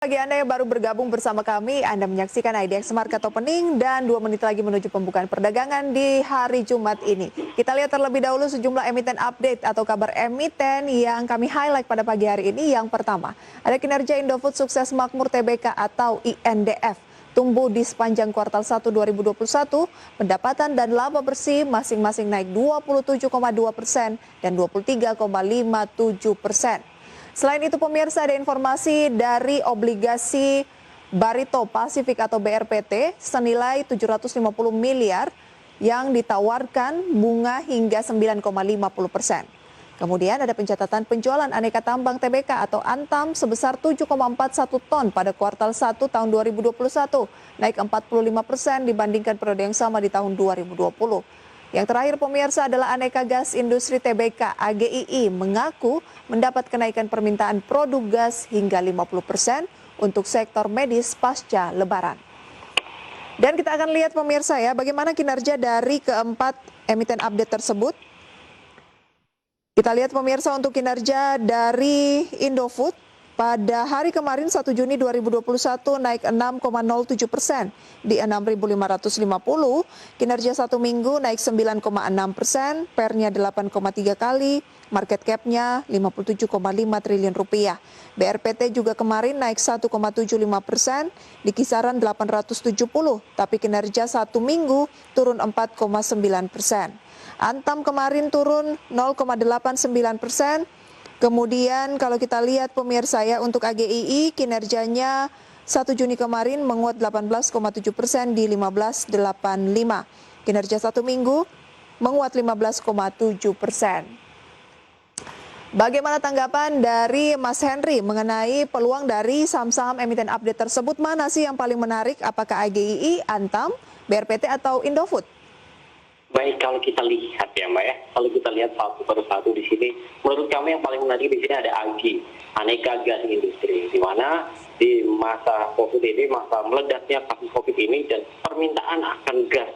Bagi Anda yang baru bergabung bersama kami, Anda menyaksikan IDX Market Opening dan 2 menit lagi menuju pembukaan perdagangan di hari Jumat ini. Kita lihat terlebih dahulu sejumlah emiten update atau kabar emiten yang kami highlight pada pagi hari ini. Yang pertama, ada kinerja Indofood Sukses Makmur Tbk atau INDF. Tumbuh di sepanjang kuartal 1 2021, pendapatan dan laba bersih masing-masing naik 27,2% dan 23,57%. Selain itu pemirsa, ada informasi dari obligasi Barito Pasifik atau BRPT senilai 750 miliar yang ditawarkan bunga hingga 9,50%. Kemudian ada pencatatan penjualan aneka tambang TBK atau Antam sebesar 7,41 ton pada kuartal 1 tahun 2021, naik 45% dibandingkan periode yang sama di tahun 2020. Yang terakhir pemirsa adalah Aneka Gas Industri Tbk AGII mengaku mendapat kenaikan permintaan produk gas hingga 50% untuk sektor medis pasca lebaran. Dan kita akan lihat pemirsa ya bagaimana kinerja dari keempat emiten update tersebut. Kita lihat pemirsa untuk kinerja dari Indofood. Pada hari kemarin 1 Juni 2021 naik 6,07% di 6.550. Kinerja satu minggu naik 9,6%, pernya 8,3 kali, market cap-nya 57,5 triliun rupiah. BRPT juga kemarin naik 1,75% di kisaran 870, tapi kinerja satu minggu turun 4,9%. Antam kemarin turun 0,89%. Kemudian kalau kita lihat pemirsa ya untuk AGII kinerjanya 1 Juni kemarin menguat 18,7% di 15,85. Kinerja satu minggu menguat 15,7%. Bagaimana tanggapan dari Mas Henry mengenai peluang dari saham-saham emiten update tersebut? Mana sih yang paling menarik? Apakah AGII, Antam, BRPT atau Indofood? Baik, kalau kita lihat ya Mbak ya, kalau kita lihat satu per satu di sini, menurut kami yang paling menarik di sini ada AGI, Aneka Gas Industri, di mana di masa COVID ini, masa meledaknya kasus COVID ini dan permintaan akan gas,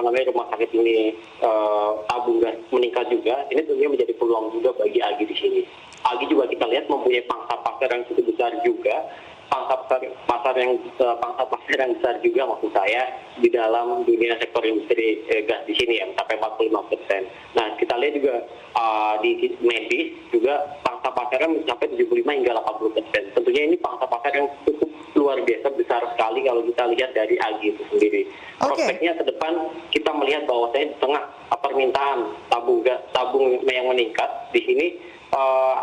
rumah sakit ini tabung gas meningkat juga, ini tentunya menjadi peluang juga bagi AGI di sini. AGI juga kita lihat mempunyai pangsa pasar yang cukup besar juga. Pangsa pasar yang besar juga maksud saya di dalam dunia sektor industri gas di sini ya mencapai 45%. Nah kita lihat juga di medis juga pangsa pasarnya mencapai 75 hingga 80%. Tentunya ini pangsa pasar yang cukup luar biasa besar sekali kalau kita lihat dari AGI itu sendiri. Prospeknya ke depan kita melihat bahwasanya di tengah permintaan tabung yang meningkat di sini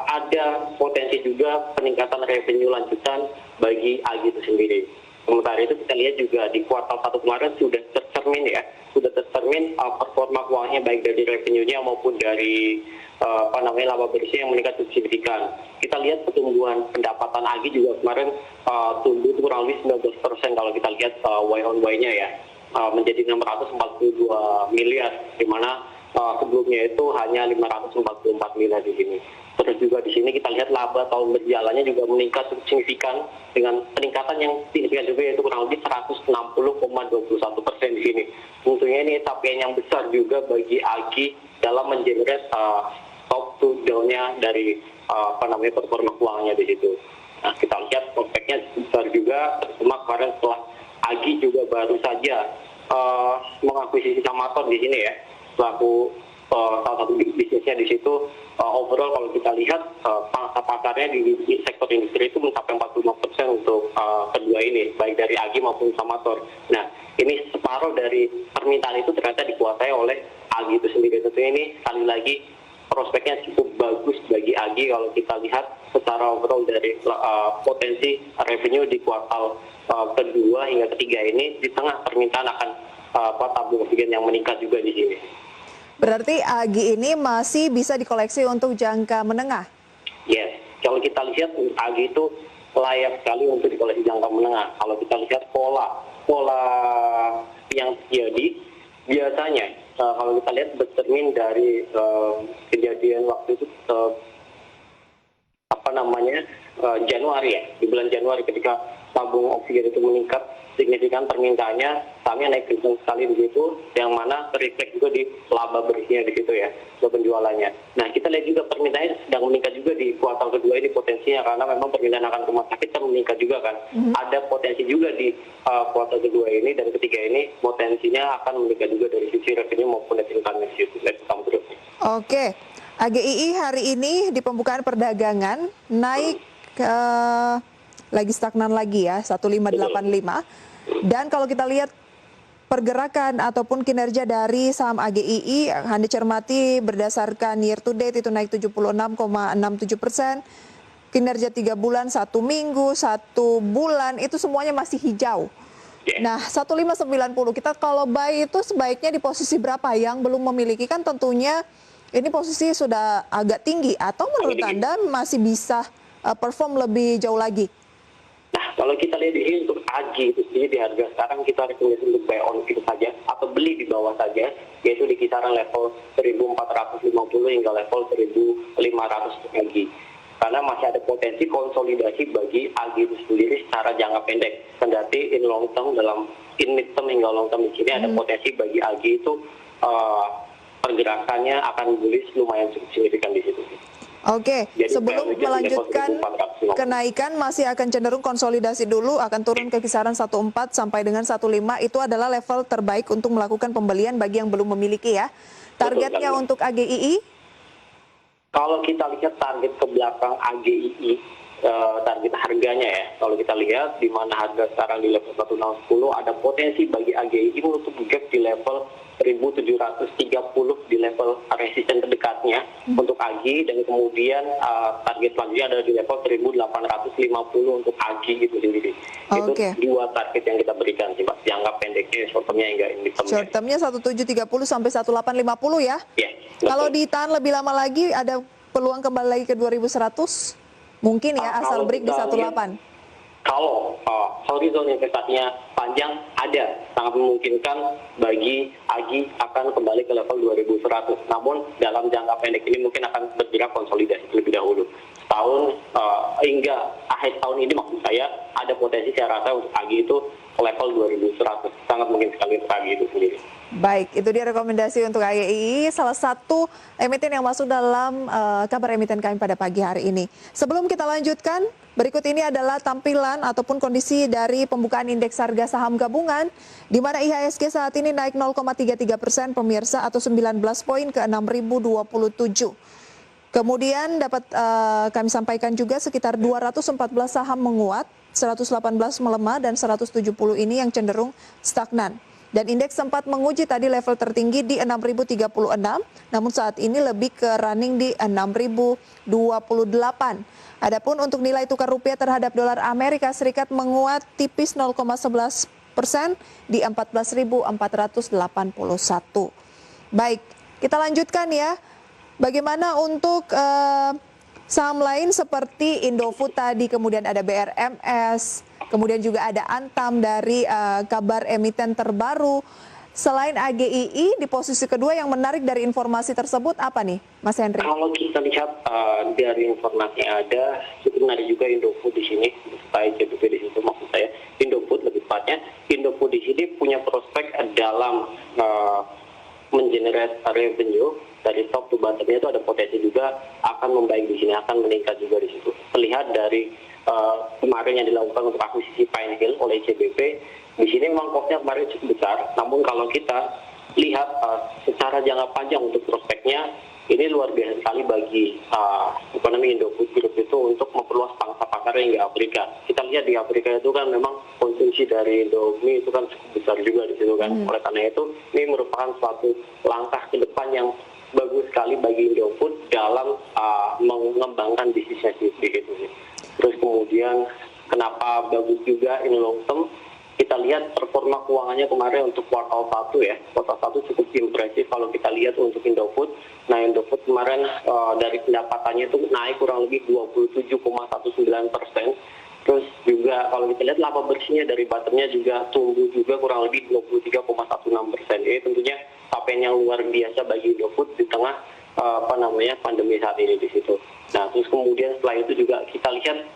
ada potensi juga peningkatan revenue lanjutan bagi AGI itu sendiri. Sementara itu kita lihat juga di kuartal 1 kemarin sudah tercermin performa keuangannya baik dari revenue-nya maupun dari laba bersih yang meningkat signifikan. Kita lihat pertumbuhan pendapatan AGI juga kemarin tumbuh kurang lebih 19% kalau kita lihat Y on Y-nya ya, menjadi 642 miliar, di mana sebelumnya itu hanya 544 miliar di sini. Terus juga di sini kita lihat laba tahun berjalannya juga meningkat cukup signifikan dengan peningkatan yang signifikan juga yaitu kurang lebih 160,21% di sini. Tentunya ini capaian yang besar juga bagi AGI dalam mengenerate top to down-nya dari performa keuangannya di situ. Nah, kita lihat prospeknya besar juga, terutama kemarin setelah AGI juga baru saja mengakuisisi Samator di sini ya, selaku salah satu bisnisnya di situ. Overall kalau kita lihat pangsa pasarnya di sektor industri itu mencapai 45% untuk kedua ini, baik dari AGI maupun Samator. Nah, ini separuh dari permintaan itu ternyata dikuasai oleh AGI itu sendiri. Tentunya ini sekali lagi prospeknya cukup bagus bagi AGI kalau kita lihat secara overall dari potensi revenue di kuartal kedua hingga ketiga ini di tengah permintaan akan tabung oksigen yang meningkat juga di sini. Berarti AGI ini masih bisa dikoleksi untuk jangka menengah? Yes, kalau kita lihat AGI itu layak sekali untuk dikoleksi jangka menengah. Kalau kita lihat pola yang terjadi biasanya kalau kita lihat bercermin dari kejadian waktu itu Januari ya, di bulan Januari ketika tabung oksigen itu meningkat signifikan permintaannya, kami naik kencang sekali di situ, yang mana terrefleks juga di laba bersihnya di situ ya, untuk penjualannya. Nah, kita lihat juga permintaannya sedang meningkat juga di kuartal kedua ini potensinya, karena memang permintaan akan rumah sakit kan meningkat juga kan. Ada potensi juga di kuartal kedua ini dan ketiga ini potensinya akan meningkat juga dari sisi revenue maupun net income di situ. Oke, AGII hari ini di pembukaan perdagangan naik lagi stagnan lagi ya, 1585. Dan kalau kita lihat pergerakan ataupun kinerja dari saham AGII, Anda cermati berdasarkan year to date itu naik 76,67%. Kinerja 3 bulan, 1 minggu, 1 bulan itu semuanya masih hijau. Nah, 1590 kita kalau buy itu sebaiknya di posisi berapa? Yang belum memiliki kan tentunya ini posisi sudah agak tinggi, atau menurut Anda masih bisa perform lebih jauh lagi? Nah, kalau kita lihat di sini untuk AGI itu sendiri di harga sekarang kita rekomendasi untuk buy on dip saja atau beli di bawah saja, yaitu di kisaran level 1450 hingga level 1500 AGI. Karena masih ada potensi konsolidasi bagi AGI itu sendiri secara jangka pendek. Kendati in long term in mid term hingga long term di sini ada potensi bagi AGI itu pergerakannya akan bullish lumayan cukup signifikan di situ. Oke, sebelum melanjutkan kenaikan masih akan cenderung konsolidasi dulu, akan turun ke kisaran 14 sampai dengan 15, itu adalah level terbaik untuk melakukan pembelian bagi yang belum memiliki ya. Targetnya untuk AGII? Kalau kita lihat target ke belakang AGII, target harganya ya, kalau kita lihat di mana harga sekarang di level 1610, ada potensi bagi AGII untuk gap di level 1730 di level resisten terdekatnya untuk AGI, dan kemudian target selanjutnya ada di level 1850 untuk AGI itu sendiri. Itu dua target yang kita berikan sih Pak, jangka pendeknya, short termnya hingga ini. Short termnya 1730 sampai 1850 ya? Iya. Kalau ditahan lebih lama lagi ada peluang kembali lagi ke 2100? Mungkin ya, asal break di 18. Kalau horizon investasinya panjang, ada sangat memungkinkan bagi AGI akan kembali ke level 2100. Namun dalam jangka pendek ini mungkin akan bergerak konsolidasi terlebih dahulu. Tahun hingga akhir tahun ini maksud saya ada potensi saya rasa untuk AGI itu level 2100. Sangat mungkin sekali untuk AGI itu sendiri. Baik, itu dia rekomendasi untuk AGII, salah satu emiten yang masuk dalam kabar emiten kami pada pagi hari ini. Sebelum kita lanjutkan, berikut ini adalah tampilan ataupun kondisi dari pembukaan indeks harga saham gabungan, di mana IHSG saat ini naik 0,33% pemirsa atau 19 poin ke 6.027. Kemudian dapat kami sampaikan juga sekitar 214 saham menguat, 118 melemah, dan 170 ini yang cenderung stagnan. Dan indeks sempat menguji tadi level tertinggi di 6.036, namun saat ini lebih ke running di 6.028. Adapun untuk nilai tukar rupiah terhadap dolar Amerika Serikat menguat tipis 0,11% di 14.481. Baik, kita lanjutkan ya. Bagaimana untuk saham lain seperti Indofood tadi, kemudian ada BRMS, kemudian juga ada Antam dari kabar emiten terbaru. Selain AGII, di posisi kedua yang menarik dari informasi tersebut apa nih, Mas Henry? Kalau kita lihat dari informasi yang ada, cukup menarik juga Indofood di sini, supaya CBP di situ maksud saya, Indofood lebih tepatnya. Indofood di sini punya prospek dalam mengenerate revenue dari top to bottomnya itu ada potensi juga akan membaik di sini, akan meningkat juga di situ. Terlihat dari kemarin yang dilakukan untuk akuisisi Pinehill oleh CBP, di sini memang cost-nya kemarin cukup besar. Namun kalau kita lihat secara jangka panjang untuk prospeknya, ini luar biasa sekali bagi ekonomi Indofood Group itu untuk memperluas pangsa pasar hingga Afrika. Kita lihat di Afrika itu kan memang konsumsi dari Indomie itu kan cukup besar juga di situ kan. Oleh karena itu, ini merupakan suatu langkah ke depan yang bagus sekali bagi Indofood dalam mengembangkan bisnisnya sendiri gitu sih. Terus kemudian kenapa bagus juga in long term? Kita lihat performa keuangannya kemarin untuk kuartal 1 ya. Kuartal 1 cukup impresif kalau kita lihat untuk Indofood. Nah, Indofood kemarin dari pendapatannya itu naik kurang lebih 27,19%. Terus juga kalau kita lihat laba bersihnya dari bottomnya juga tumbuh juga kurang lebih 23,16%. Ini tentunya capaian yang luar biasa bagi Indofood di tengah pandemi saat ini di situ. Nah, terus kemudian setelah itu juga kita lihat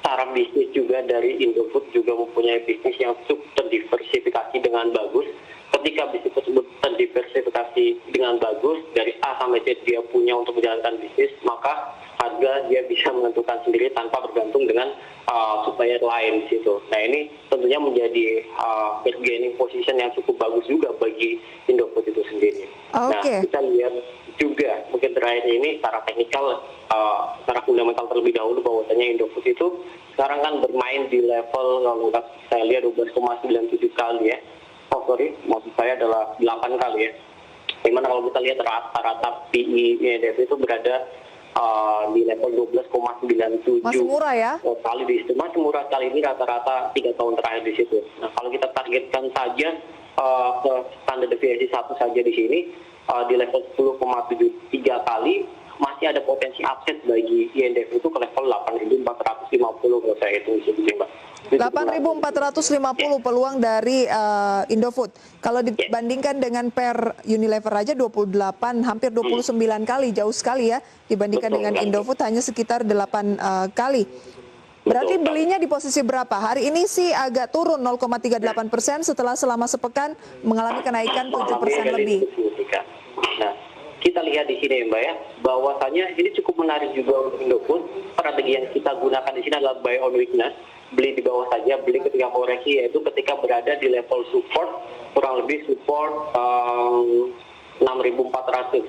cara bisnis juga dari Indofood juga mempunyai bisnis yang cukup terdiversifikasi dengan bagus. Ketika bisnis tersebut terdiversifikasi dengan bagus, dari A sampai Z dia punya untuk menjalankan bisnis, maka harga dia bisa menentukan sendiri tanpa bergantung dengan supplier lain di situ. Nah, ini tentunya menjadi bargaining position yang cukup bagus juga bagi Indofood itu sendiri. Nah, kita lihat juga mungkin terakhir ini secara teknikal, secara fundamental terlebih dahulu, bahwasanya Indofood itu sekarang kan bermain di level, kalau saya lihat 12,97 kali ya. Oh sorry, maksud saya adalah 8 kali ya. Dimana kalau kita lihat rata-rata PE INDF itu berada di level 12,97. Masih murah ya? Kali di situ, masih murah kali ini rata-rata 3 tahun terakhir di situ. Nah, kalau kita targetkan saja ke standar deviasi 1 saja di sini, di level 10,73 kali, masih ada potensi upside bagi INDF itu ke level 8.450 kalau saya hitung di situ, Mbak. 8.450 peluang dari Indofood. Kalau dibandingkan dengan per Unilever aja 28, hampir 29 kali, jauh sekali ya. Dibandingkan dengan Indofood hanya sekitar 8 kali. Berarti belinya di posisi berapa? Hari ini sih agak turun 0,38% setelah selama sepekan mengalami kenaikan 7% lebih. Nah, kita lihat di sini Mbak ya, bahwasanya ini cukup menarik juga untuk Indofood. Strategi yang kita gunakan di sini adalah buy on weakness, beli di bawah saja, beli ketika koreksi, yaitu ketika berada di level support, kurang lebih support 6.400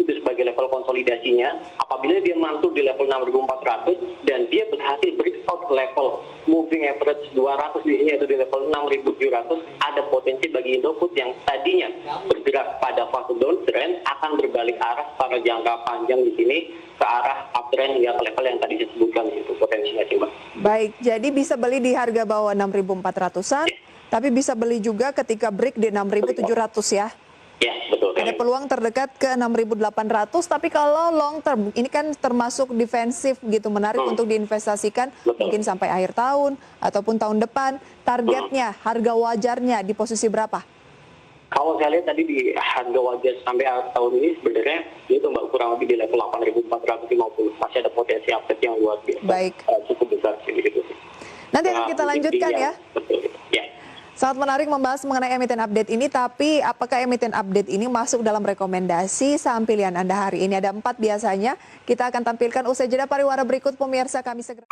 itu sebagai level konsolidasinya. Apabila dia mantul di level 6.400 dan dia berhasil breakout level moving average 200 di sini, yaitu di level 6.700, ada potensi bagi Indofood yang tadinya bergerak pada fase downtrend akan berbalik arah secara jangka panjang di sini ke arah uptrend hingga ke level yang tadi disebutkan itu potensinya sih Mbak. Baik, jadi bisa beli di harga bawah 6.400-an, tapi bisa beli juga ketika break di 6.700 ya? Ya, betul. Ada peluang terdekat ke 6.800, tapi kalau long term, ini kan termasuk defensif gitu, menarik untuk diinvestasikan, mungkin sampai akhir tahun ataupun tahun depan. Targetnya, harga wajarnya di posisi berapa? Kalau saya lihat tadi di harga wajar sampai akhir tahun ini sebenarnya itu Mbak kurang lebih di level 8.450. Masih ada potensi upside yang luar biasa. Baik. Cukup besar sih gitu. Nanti akan kita lanjutkan ya. Betul. Ya. Sangat menarik membahas mengenai emiten update ini, tapi apakah emiten update ini masuk dalam rekomendasi saham pilihan Anda hari ini? Ada 4 biasanya. Kita akan tampilkan usai jeda pariwara berikut, pemirsa, kami segera.